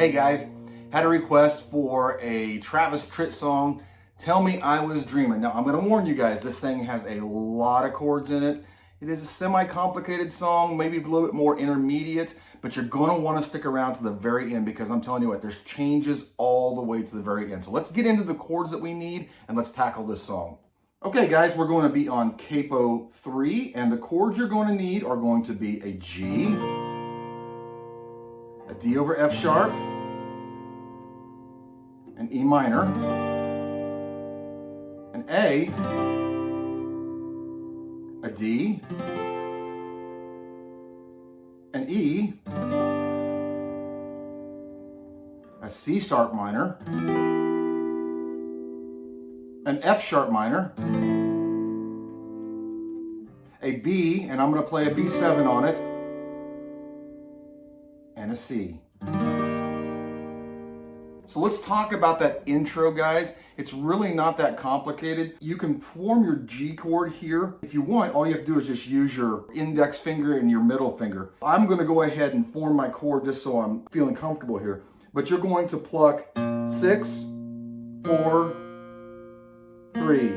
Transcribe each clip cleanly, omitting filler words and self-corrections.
Hey guys, had a request for a Travis Tritt song, Tell Me I Was Dreaming. Now I'm going to warn you guys, this thing has a lot of chords in it. It is a semi-complicated song, maybe a little bit more intermediate, but you're going to want to stick around to the very end because I'm telling you what, there's changes all the way to the very end. So let's get into the chords that we need and let's tackle this song. Okay guys, we're going to be on Capo 3 and the chords you're going to need are going to be a G, a D over F sharp, an E minor, an A D, an E, a C sharp minor, an F sharp minor, a B, and I'm going to play a B7 on it, and a C. So let's talk about that intro, guys. It's really not that complicated. You can form your G chord here. If you want, all you have to do is just use your index finger and your middle finger. I'm going to go ahead and form my chord just so I'm feeling comfortable here. But you're going to pluck 6, 4, 3,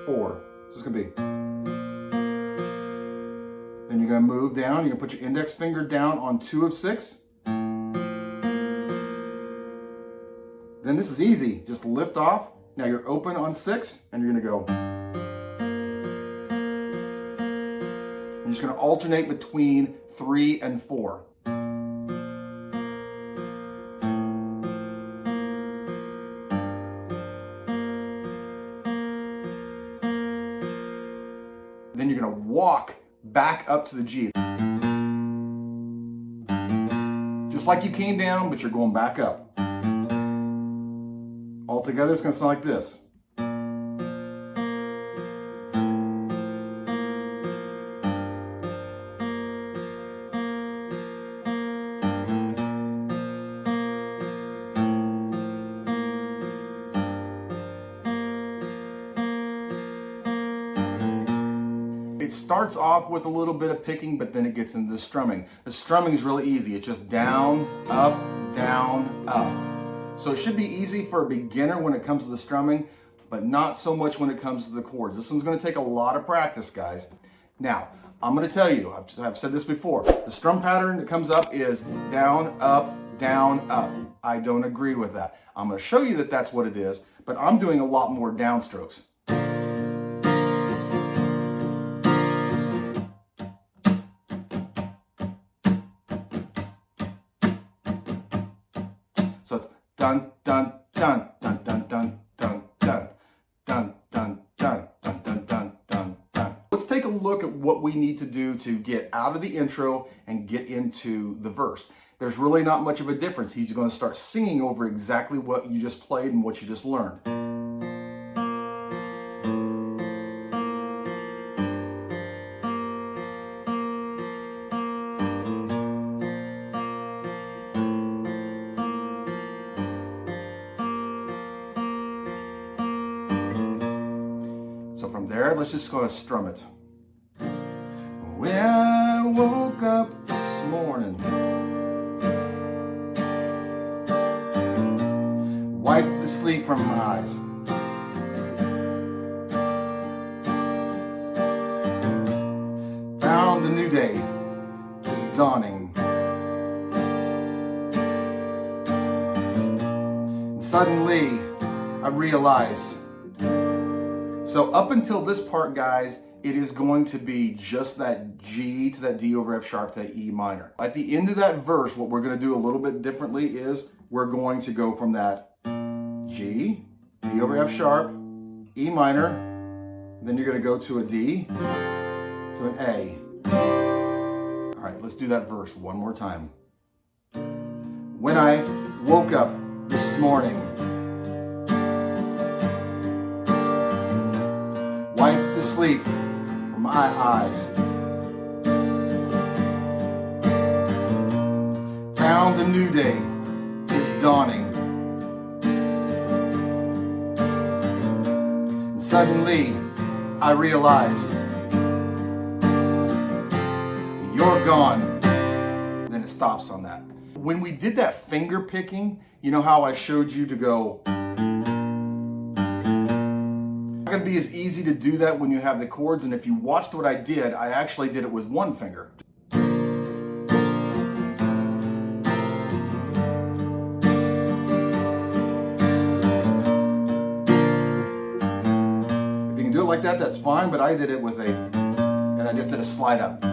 4. This is going to be. Then you're going to move down. You're going to put your index finger down on 2 of 6. Then this is easy. Just lift off. Now you're open on 6, and you're going to go. You're just going to alternate between 3 and 4. Then you're going to walk back up to the G. Just like you came down, but you're going back up. All together, it's going to sound like this. It starts off with a little bit of picking, but then it gets into the strumming. The strumming is really easy. It's just down, up, down, up. So it should be easy for a beginner when it comes to the strumming, but not so much when it comes to the chords. This one's going to take a lot of practice, guys. Now, I'm going to tell you, I've said this before, the strum pattern that comes up is down, up, down, up. I don't agree with that. I'm going to show you that that's what it is, but I'm doing a lot more downstrokes. So it's dun, dun, dun, dun, dun, dun, dun, dun, dun, dun, dun, dun, dun, dun, dun, dun. Let's take a look at what we need to do to get out of the intro and get into the verse. There's really not much of a difference. He's going to start singing over exactly what you just played and what you just learned. So from there, let's just go to strum it. When I woke up this morning, wiped the sleep from my eyes, found the new day is dawning, and suddenly I realize. So up until this part, guys, it is going to be just that G to that D over F sharp to that E minor. At the end of that verse, what we're going to do a little bit differently is we're going to go from that G, D over F sharp, E minor, then you're going to go to a D, to an A. All right, let's do that verse one more time. When I woke up this morning, wiped the sleep from my eyes, found a new day is dawning, and suddenly I realize you're gone. Then it stops on that. when we did that finger picking, you know how I showed you to go. It's not going to be as easy to do that when you have the chords, and if you watched what I did, I actually did it with one finger. If you can do it like that, that's fine, but I did it with and I just did a slide up.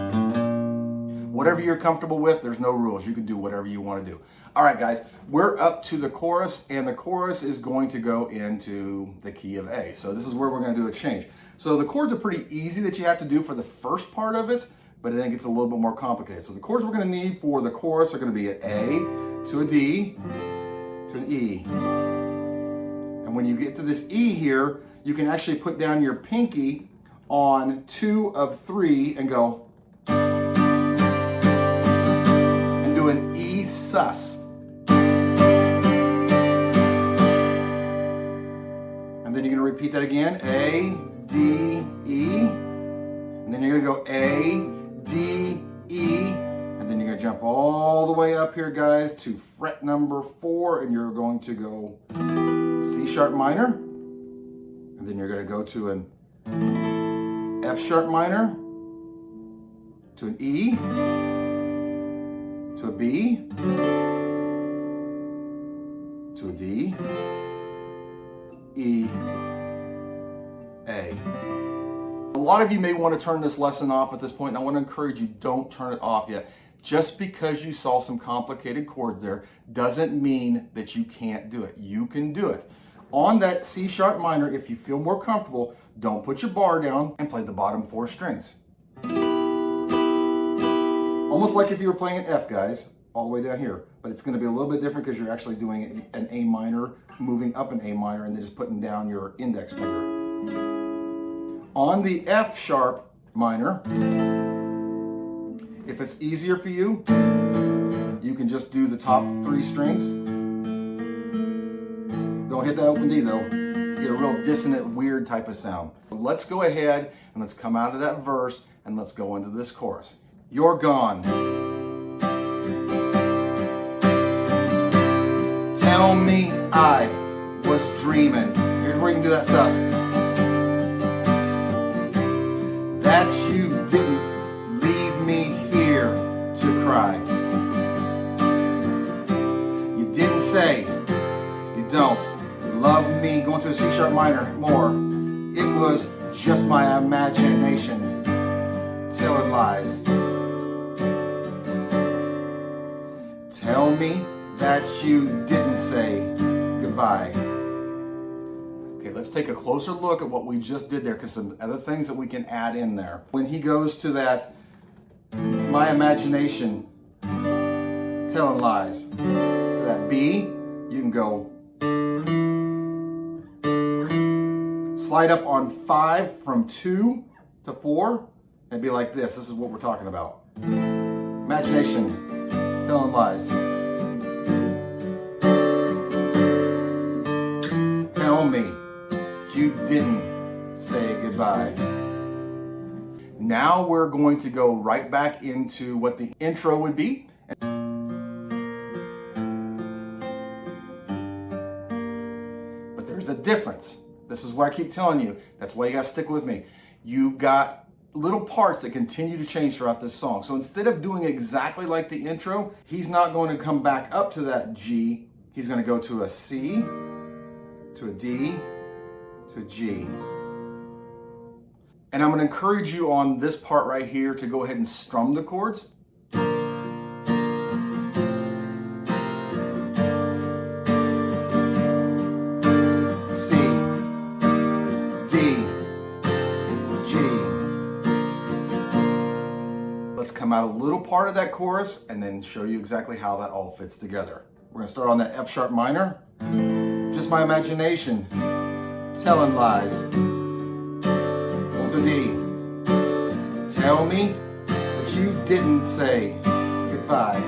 Whatever you're comfortable with, there's no rules. You can do whatever you want to do. All right, guys, we're up to the chorus, and the chorus is going to go into the key of A. So this is where we're going to do a change. So the chords are pretty easy that you have to do for the first part of it, but then it gets a little bit more complicated. So the chords we're going to need for the chorus are going to be an A to a D to an E. And when you get to this E here, you can actually put down your pinky on 2 of 3 and go, and do an E sus. And then you're going to repeat that again, A, D, E. And then you're going to go A, D, E. And then you're going to jump all the way up here, guys, to fret number 4. And you're going to go C sharp minor. And then you're going to go to an F sharp minor, to an E, to a B, to a D, E, A. A lot of you may want to turn this lesson off at this point, and I want to encourage you, don't turn it off yet. Just because you saw some complicated chords there doesn't mean that you can't do it. You can do it. On that C sharp minor, if you feel more comfortable, don't put your bar down and play the bottom 4 strings. Almost like if you were playing an F, guys, all the way down here. But it's going to be a little bit different because you're actually doing an A minor, moving up an A minor, and then just putting down your index finger. On the F sharp minor, if it's easier for you, you can just do the top 3 strings. Don't hit that open D though. You get a real dissonant, weird type of sound. Let's go ahead and let's come out of that verse and let's go into this chorus. You're gone. Tell me I was dreaming. Here's where you can do that sus. That you didn't leave me here to cry. You didn't say you don't love me, going to a C sharp minor more. It was just my imagination telling lies. Tell me that you didn't say goodbye. Okay, let's take a closer look at what we just did there, because some other things that we can add in there. When he goes to that, my imagination telling lies, to that B, you can go slide up on 5 from 2 to 4 and be like this. This is what we're talking about. Imagination telling lies. Tell me you didn't say goodbye. Now we're going to go right back into what the intro would be. But there's a difference. This is why I keep telling you. That's why you gotta stick with me. You've got little parts that continue to change throughout this song. So instead of doing exactly like the intro, he's not going to come back up to that G. He's going to go to a C, to a D, to a G. And I'm going to encourage you on this part right here to go ahead and strum the chords. C, D, G. Let's come out a little part of that chorus and then show you exactly how that all fits together. We're going to start on that F sharp minor. Just my imagination telling lies. To D. Tell me that you didn't say goodbye.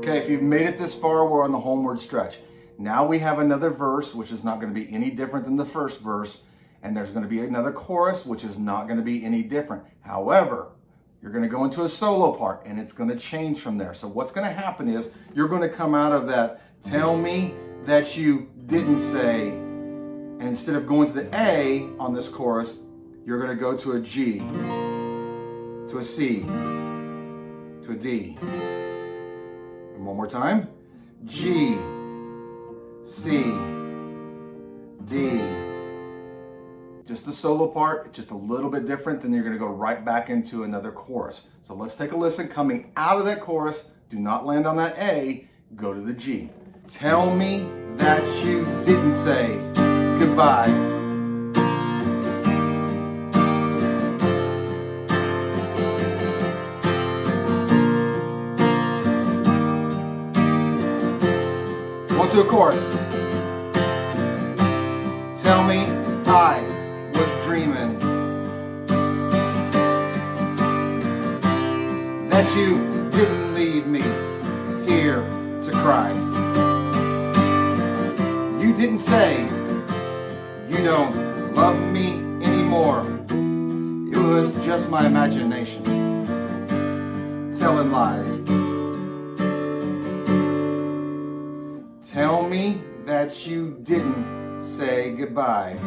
Okay, if you've made it this far, we're on the homeward stretch. Now we have another verse, which is not going to be any different than the first verse, and there's going to be another chorus, which is not going to be any different. However, you're going to go into a solo part, and it's going to change from there. So what's going to happen is you're going to come out of that, tell me that you didn't say, and instead of going to the A on this chorus, you're going to go to a G, to a C, to a D. And one more time, G, C, D. Just the solo part, just a little bit different, then you're going to go right back into another chorus. So let's take a listen. Coming out of that chorus, do not land on that A, go to the G. Tell me that you didn't say goodbye. On to a chorus. Tell me I was dreaming that you didn't leave me here to cry. You didn't say you don't love me anymore. It was just my imagination telling lies. Tell me that you didn't say goodbye.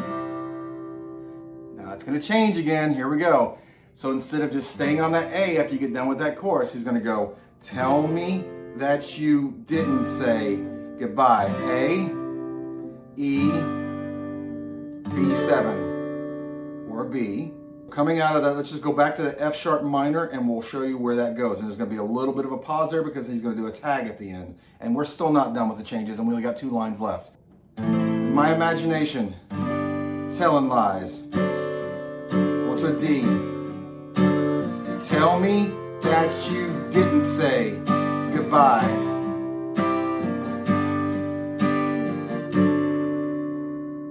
Now it's going to change again. Here we go. So instead of just staying on that A after you get done with that chorus, he's going to go, tell me that you didn't say goodbye. A, E, B7, or B. Coming out of that, let's just go back to the F sharp minor and we'll show you where that goes. And there's going to be a little bit of a pause there because he's going to do a tag at the end. And we're still not done with the changes and we only got 2 lines left. My imagination, telling lies. Go to a D. Tell me that you didn't say goodbye.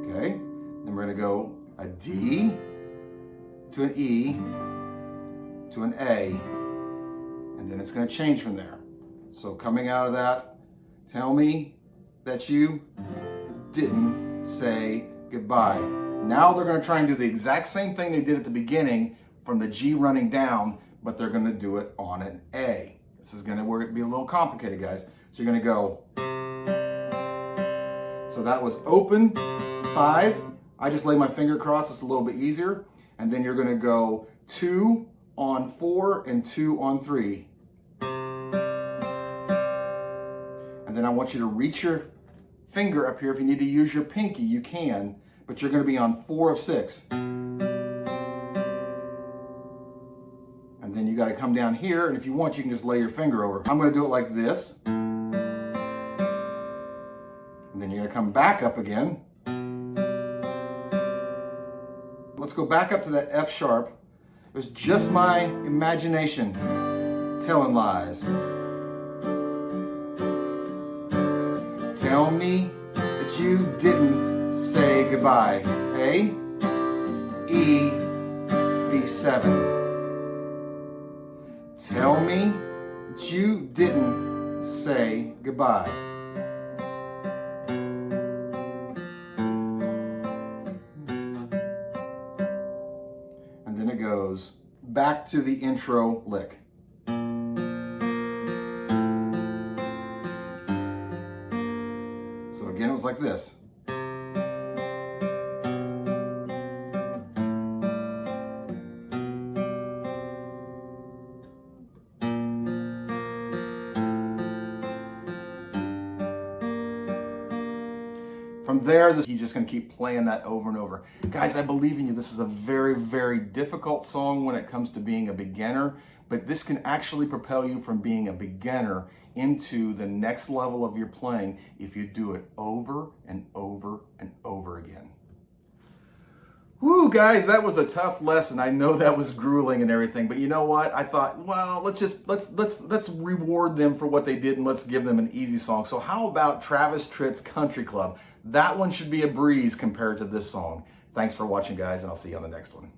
Okay, then we're going to go a D to an E to an A, and then it's going to change from there. So coming out of that, tell me that you didn't say goodbye. Now they're going to try and do the exact same thing they did at the beginning from the G running down, but they're going to do it on an A. This is going to be a little complicated, guys. So you're going to go. So that was open 5. I just lay my finger across. It's a little bit easier. And then you're going to go 2 on 4 and 2 on 3. And then I want you to reach your finger up here. If you need to use your pinky, you can, but you're going to be on 4 of 6. And then you got to come down here, and if you want, you can just lay your finger over. I'm going to do it like this. And then you're going to come back up again. Let's go back up to that F sharp. It was just my imagination telling lies. Tell me that you didn't say goodbye. A, E, B7. Tell me that you didn't say goodbye. And then it goes back to the intro lick. So again, it was like this. From there, he's just going to keep playing that over and over. Guys, I believe in you. This is a very, very difficult song when it comes to being a beginner, but this can actually propel you from being a beginner into the next level of your playing if you do it over and over and over again. Woo, guys, that was a tough lesson. I know that was grueling and everything, but you know what? I thought, well, let's reward them for what they did and let's give them an easy song. So how about Travis Tritt's Country Club? That one should be a breeze compared to this song. Thanks for watching, guys, and I'll see you on the next one.